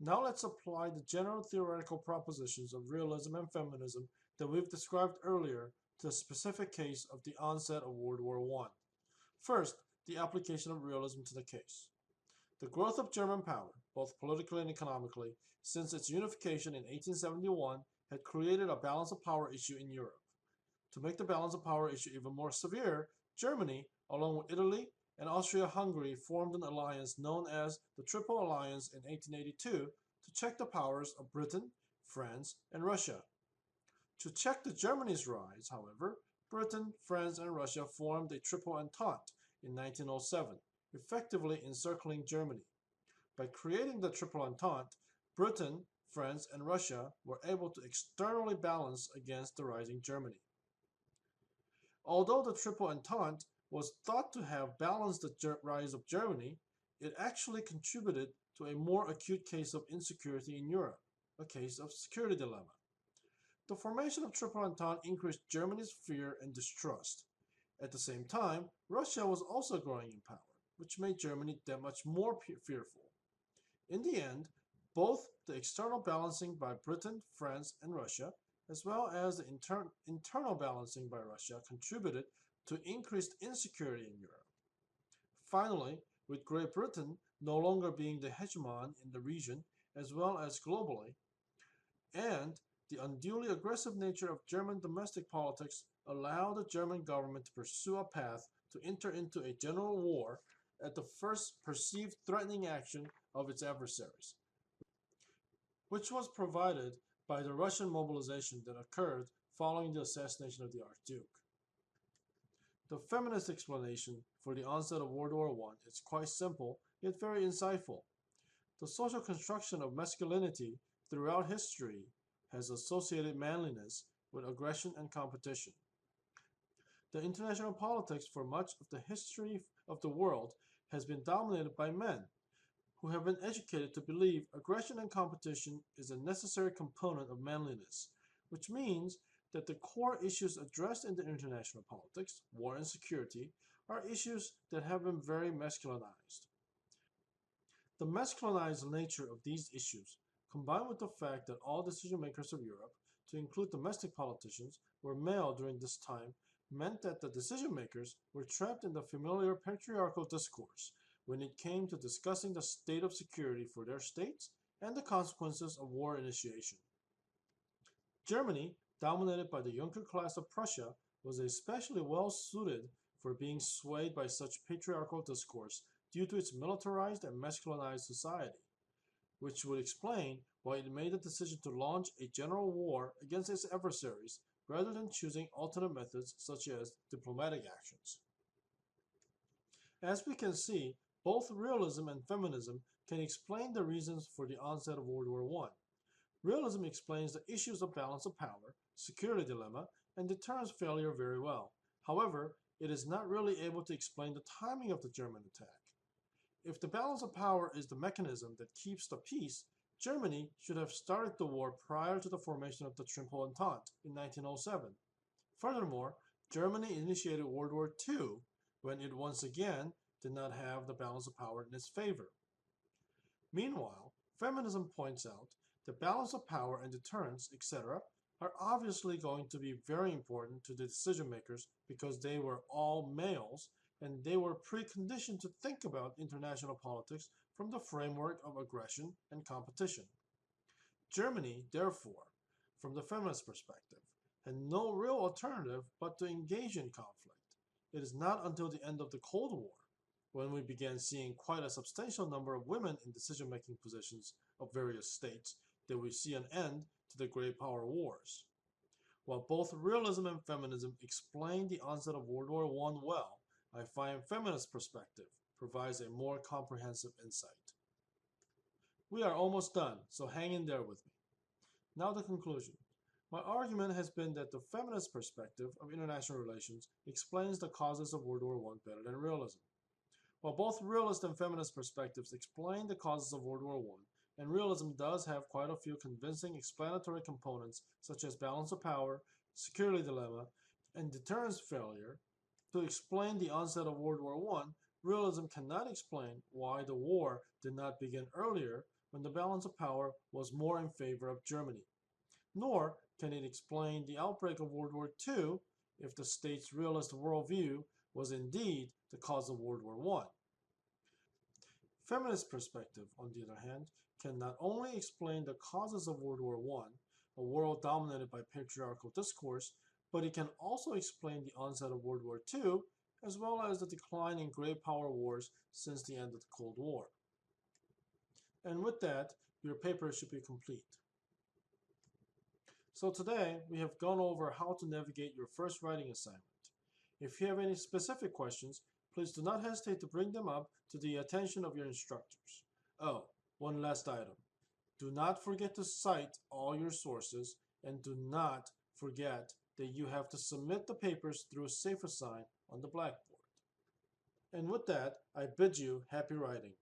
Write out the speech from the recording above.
Now let's apply the general theoretical propositions of realism and feminism that we've described earlier to the specific case of the onset of World War I. First, the application of realism to the case. The growth of German power, both politically and economically, since its unification in 1871 had created a balance of power issue in Europe. To make the balance of power issue even more severe, Germany, along with Italy and Austria-Hungary, formed an alliance known as the Triple Alliance in 1882 to check the powers of Britain, France, and Russia. To check the Germany's rise, however, Britain, France, and Russia formed a Triple Entente in 1907, effectively encircling Germany. By creating the Triple Entente, Britain, France, and Russia were able to externally balance against the rising Germany. Although the Triple Entente was thought to have balanced the rise of Germany, it actually contributed to a more acute case of insecurity in Europe, a case of security dilemma. The formation of Triple Entente increased Germany's fear and distrust. At the same time, Russia was also growing in power, which made Germany that much more fearful. In the end, both the external balancing by Britain, France, and Russia, as well as the internal balancing by Russia, contributed to increased insecurity in Europe. Finally, with Great Britain no longer being the hegemon in the region as well as globally, and the unduly aggressive nature of German domestic politics allowed the German government to pursue a path to enter into a general war at the first perceived threatening action of its adversaries, which was provided by the Russian mobilization that occurred following the assassination of the Archduke. The feminist explanation for the onset of World War I is quite simple, yet very insightful. The social construction of masculinity throughout history has associated manliness with aggression and competition. The international politics for much of the history of the world has been dominated by men, who have been educated to believe aggression and competition is a necessary component of manliness, which means that the core issues addressed in the international politics, war and security, are issues that have been very masculinized. The masculinized nature of these issues, combined with the fact that all decision makers of Europe, to include domestic politicians, were male during this time, meant that the decision makers were trapped in the familiar patriarchal discourse when it came to discussing the state of security for their states and the consequences of war initiation. Germany, dominated by the Junker class of Prussia, was especially well suited for being swayed by such patriarchal discourse due to its militarized and masculinized society, which would explain why it made the decision to launch a general war against its adversaries rather than choosing alternate methods such as diplomatic actions. As we can see, both realism and feminism can explain the reasons for the onset of World War I. Realism explains the issues of balance of power, security dilemma, and deterrence failure very well. However, it is not really able to explain the timing of the German attack. If the balance of power is the mechanism that keeps the peace, Germany should have started the war prior to the formation of the Triple Entente in 1907. Furthermore, Germany initiated World War II when it once again did not have the balance of power in its favor. Meanwhile, feminism points out that balance of power and deterrence, etc., are obviously going to be very important to the decision makers because they were all males and they were preconditioned to think about international politics from the framework of aggression and competition. Germany, therefore, from the feminist perspective, had no real alternative but to engage in conflict. It is not until the end of the Cold War, when we began seeing quite a substantial number of women in decision-making positions of various states, that we see an end to the great power wars. While both realism and feminism explain the onset of World War I well, I find feminist perspective provides a more comprehensive insight. We are almost done, so hang in there with me. Now the conclusion. My argument has been that the feminist perspective of international relations explains the causes of World War I better than realism. While both realist and feminist perspectives explain the causes of World War I, and realism does have quite a few convincing explanatory components such as balance of power, security dilemma, and deterrence failure to explain the onset of World War I, Realism cannot explain why the war did not begin earlier when the balance of power was more in favor of Germany. Nor can it explain the outbreak of World War II if the state's realist worldview was indeed the cause of World War I. Feminist perspective, on the other hand, can not only explain the causes of World War I, a world dominated by patriarchal discourse, but it can also explain the onset of World War II, as well as the decline in great power wars since the end of the Cold War. And with that, your paper should be complete. So today, we have gone over how to navigate your first writing assignment. If you have any specific questions, please do not hesitate to bring them up to the attention of your instructors. Oh, one last item. Do not forget to cite all your sources, and do not forget that you have to submit the papers through SafeAssign on the Blackboard. And with that, I bid you happy writing.